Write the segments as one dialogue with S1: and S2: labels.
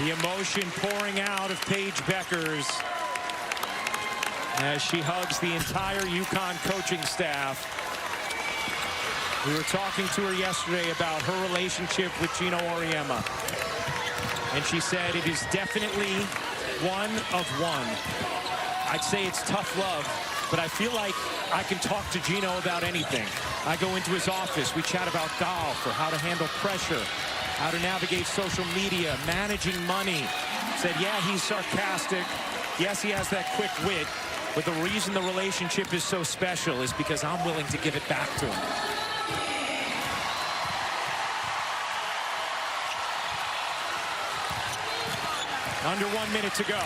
S1: The emotion pouring out of Paige Bueckers as she hugs the entire UConn coaching staff. We were talking to her yesterday about her relationship with Geno Auriemma, and she said it is definitely one of one. I'd say it's tough love, but I feel like I can talk to Geno about anything. I go into his office, we chat about golf or how to handle pressure, how to navigate social media, managing money. Said, yeah, he's sarcastic. Yes, he has that quick wit, but the reason the relationship is so special is because I'm willing to give it back to him. Under 1 minute to go.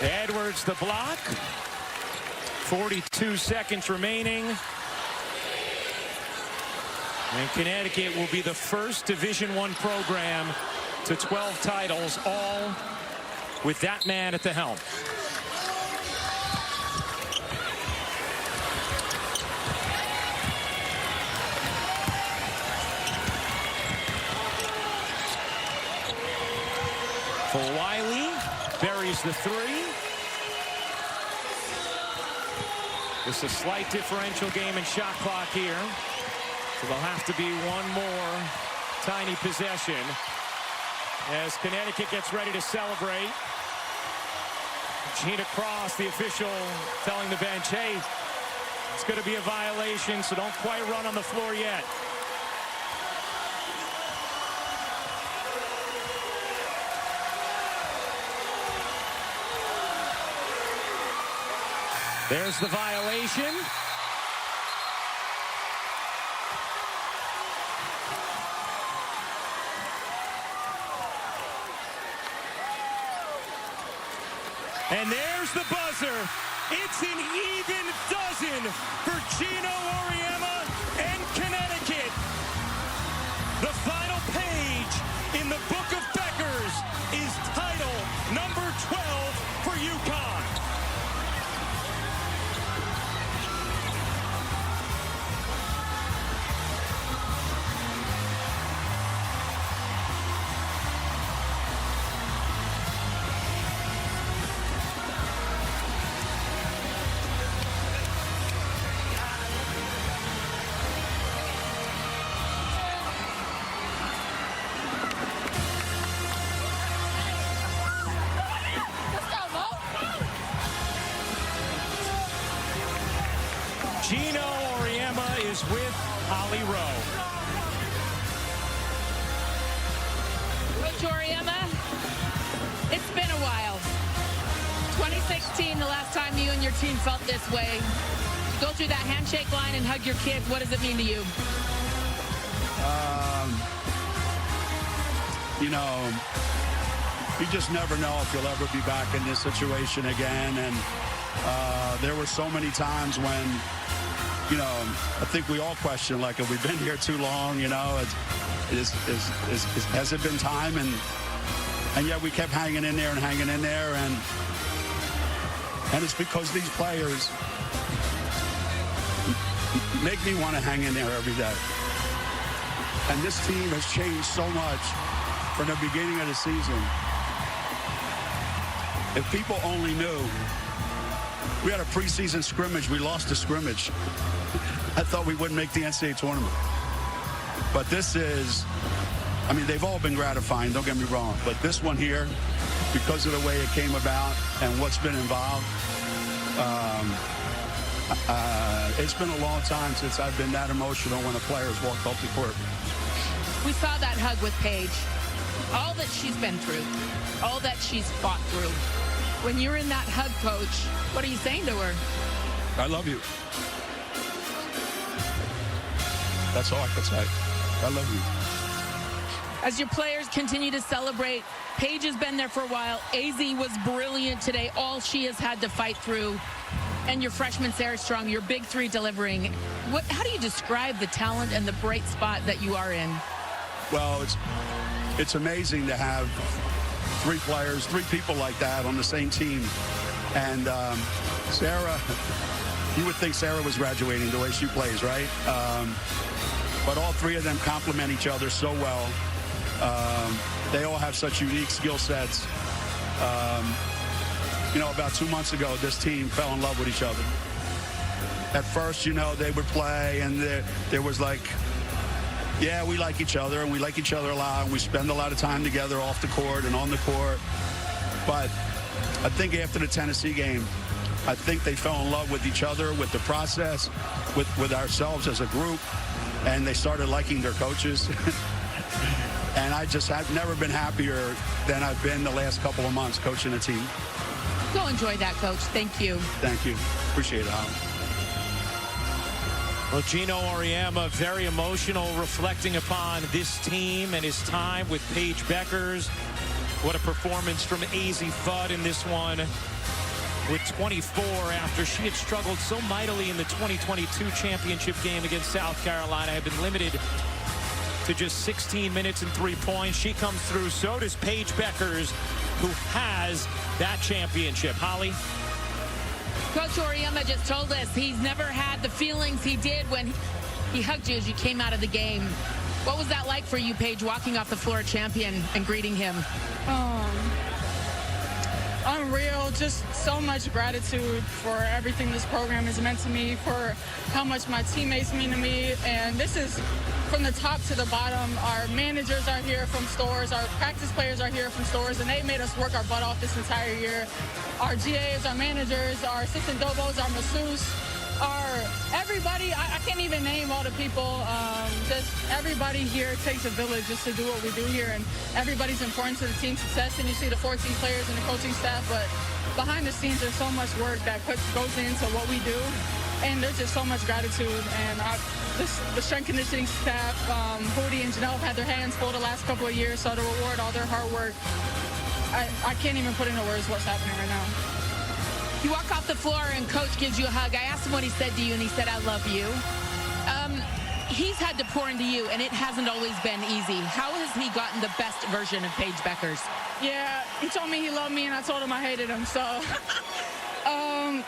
S1: Edwards the block. 42 seconds remaining. And Connecticut will be the first Division I program to 12 titles, all with that man at the helm. Wiley buries the three. Just a slight differential game and shot clock here. So there'll have to be one more tiny possession as Connecticut gets ready to celebrate. Gina Cross, the official, telling the bench, hey, it's going to be a violation, so don't quite run on the floor yet. There's the violation. And there's the buzzer. It's an even dozen for Geno Auriemma and Connecticut. The final page in the book of Bueckers is title number 12 for UConn. Geno Auriemma is with Holly Rowe.
S2: Coach Auriemma, it's been a while. 2016, the last time you and your team felt this way. Go through that handshake line and hug your kid. What does it mean to you?
S3: You know, you just never know if you'll ever be back in this situation again. And there were so many times when, you know, I think we all question, like, have we been here too long? You know, has it been time? And yet we kept hanging in there and hanging in there. And it's because these players make me want to hang in there every day. And this team has changed so much from the beginning of the season. If people only knew. We had a preseason scrimmage. We lost the scrimmage. I thought we wouldn't make the NCAA tournament. But this is, I mean, they've all been gratifying, don't get me wrong. But this one here, because of the way it came about and what's been involved, it's been a long time since I've been that emotional when a player's walked off the court.
S2: We saw that hug with Paige. All that she's been through, all that she's fought through. When you're in that hug, Coach, what are you saying to her?
S3: I love you. That's all I can say. I love you.
S2: As your players continue to celebrate, Paige has been there for a while. AZ was brilliant today, all she has had to fight through. And your freshman, Sarah Strong, your big three delivering. How do you describe the talent and the bright spot that you are in?
S3: Well, it's amazing to have three players, three people like that on the same team. And Sarah, You would think Sarah was graduating the way she plays, right? But all three of them complement each other so well. They all have such unique skill sets. You know, about 2 months ago, this team fell in love with each other. At first, you know, they would play, and there was like, yeah, we like each other, and we like each other a lot, and we spend a lot of time together off the court and on the court. But I think after the Tennessee game, I think they fell in love with each other, with the process, with ourselves as a group, and they started liking their coaches. And I've never been happier than I've been the last couple of months coaching a team.
S2: Go enjoy that, Coach. Thank you.
S3: Thank you. Appreciate it, Holly.
S1: Well, Geno Auriemma, very emotional, reflecting upon this team and his time with Paige Bueckers. What a performance from AZ Fudd in this one with 24 after she had struggled so mightily in the 2022 championship game against South Carolina, had been limited to just 16 minutes and 3 points. She comes through. So does Paige Bueckers, who has that championship. Holly?
S2: Coach Auriemma just told us he's never had the feelings he did when he hugged you as you came out of the game. What was that like for you, Paige, walking off the floor champion and greeting him?
S4: Unreal. Just so much gratitude for everything this program has meant to me, for how much my teammates mean to me. And this is from the top to the bottom. Our managers are here from stores. Our practice players are here from stores, and they made us work our butt off this entire year. Our GAs, our managers, our assistant dobos, our masseuse, everybody. I can't even name all the people. Just everybody here takes a village just to do what we do here, and everybody's important to the team's success. And you see the 14 players and the coaching staff, but behind the scenes, there's so much work that goes into what we do, and there's just so much gratitude. And the strength conditioning staff, Hootie and Janelle, have had their hands full the last couple of years, so to reward all their hard work, I can't even put into words what's happening right now.
S2: You walk off the floor and Coach gives you a hug. I asked him what he said to you, and he said, I love you. He's had to pour into you, and it hasn't always been easy. How has he gotten the best version of Paige Bueckers?
S4: Yeah, he told me he loved me, and I told him I hated him. So,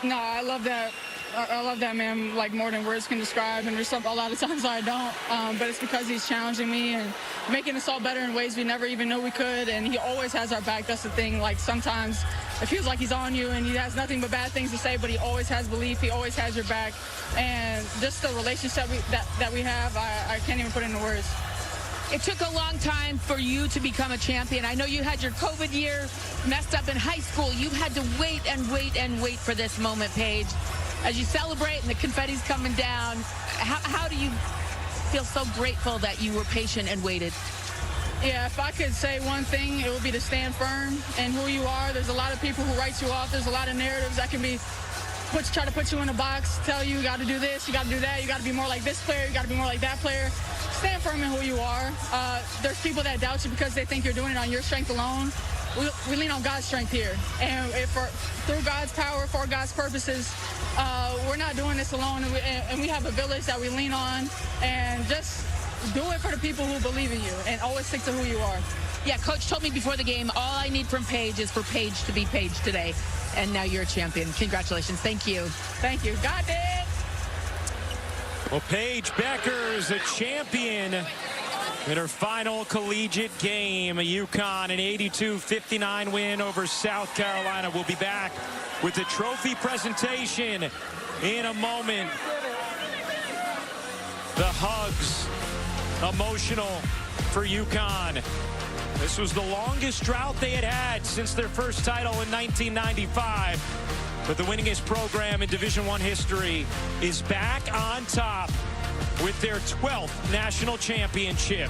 S4: no, I love that. I love that man like more than words can describe, and there's a lot of times I don't, but it's because he's challenging me and making us all better in ways we never even knew we could, and he always has our back. That's the thing. Like, sometimes it feels like he's on you and he has nothing but bad things to say, but he always has belief. He always has your back, and just the relationship that we have, I can't even put into words.
S2: It took a long time for you to become a champion. I know you had your COVID year messed up in high school. You had to wait and wait and wait for this moment, Paige. As you celebrate and the confetti's coming down, how do you feel so grateful that you were patient and waited?
S4: Yeah, if I could say one thing, it would be to stand firm in who you are. There's a lot of people who write you off. There's a lot of narratives that can be try to put you in a box, tell you got to do this, you got to do that, you got to be more like this player, you got to be more like that player. Stand firm in who you are. There's people that doubt you because they think you're doing it on your strength alone. We lean on God's strength here, and through God's power, for God's purposes, we're not doing this alone, and we have a village that we lean on, and just do it for the people who believe in you, and always stick to who you are.
S2: Yeah, Coach told me before the game, all I need from Paige is for Paige to be Paige today, and now you're a champion. Congratulations. Thank you.
S4: Thank you. Got it.
S1: Well, Paige Bueckers, a champion in her final collegiate game. UConn, an 82-59 win over South Carolina. We'll be back with the trophy presentation in a moment. The hugs, emotional for UConn. This was the longest drought they had since their first title in 1995. But the winningest program in Division I history is back on top with their 12th national championship.